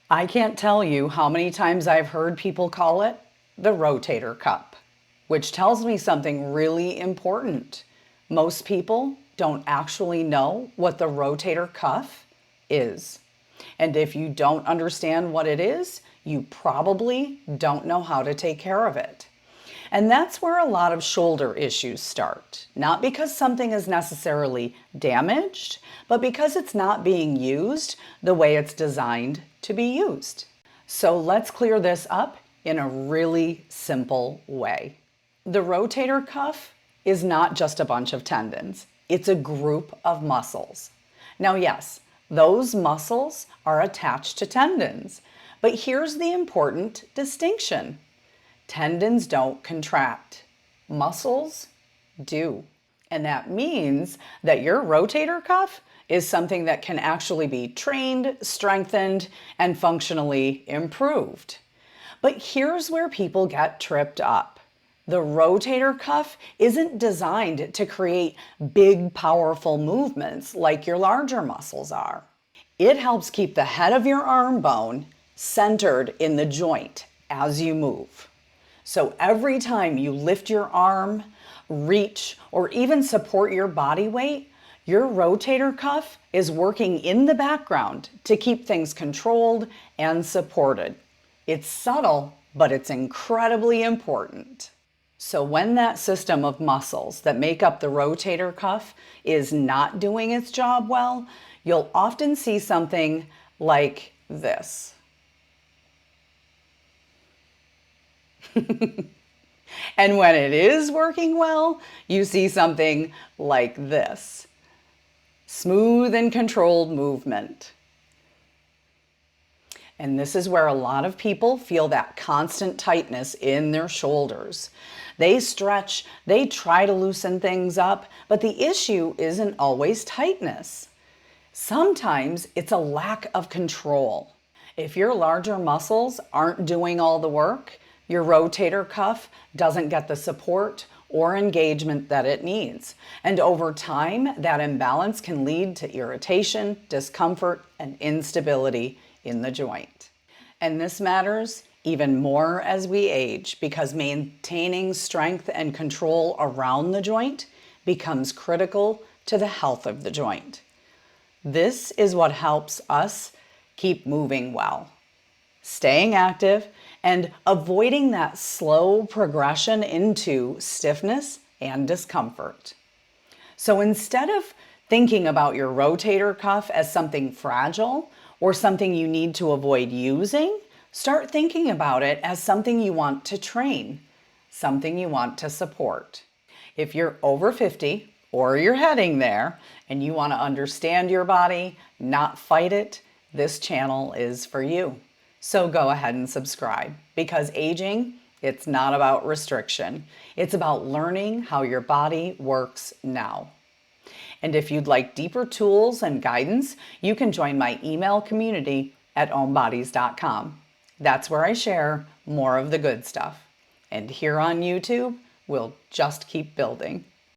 I can't tell you how many times I've heard people call it the rotator cuff, which tells me something really important. Most people don't actually know what the rotator cuff is. And if you don't understand what it is, you probably don't know how to take care of it. And that's where a lot of shoulder issues start. Not because something is necessarily damaged, but because it's not being used the way it's designed to be used. So let's clear this up in a really simple way. The rotator cuff is not just a bunch of tendons. It's a group of muscles. Now, yes, those muscles are attached to tendons, but here's the important distinction. Tendons don't contract. Muscles do. And that means that your rotator cuff is something that can actually be trained, strengthened, and functionally improved. But here's where people get tripped up. The rotator cuff isn't designed to create big, powerful movements like your larger muscles are. It helps keep the head of your arm bone centered in the joint as you move. So every time you lift your arm, reach, or even support your body weight, your rotator cuff is working in the background to keep things controlled and supported. It's subtle, but it's incredibly important. So when that system of muscles that make up the rotator cuff is not doing its job well, you'll often see something like this. And when it is working well, you see something like this. Smooth and controlled movement. And this is where a lot of people feel that constant tightness in their shoulders. They stretch, they try to loosen things up, but the issue isn't always tightness. Sometimes it's a lack of control. If your larger muscles aren't doing all the work, your rotator cuff doesn't get the support or engagement that it needs. And over time, that imbalance can lead to irritation, discomfort, and instability in the joint. And this matters even more as we age because maintaining strength and control around the joint becomes critical to the health of the joint. This is what helps us keep moving well, staying active, and avoiding that slow progression into stiffness and discomfort. So instead of thinking about your rotator cuff as something fragile or something you need to avoid using, start thinking about it as something you want to train, something you want to support. If you're over 50 or you're heading there and you want to understand your body, not fight it, this channel is for you. So go ahead and subscribe because aging, it's not about restriction. It's about learning how your body works now. And if you'd like deeper tools and guidance, you can join my email community at OmBodies.com. That's where I share more of the good stuff. And here on YouTube, we'll just keep building.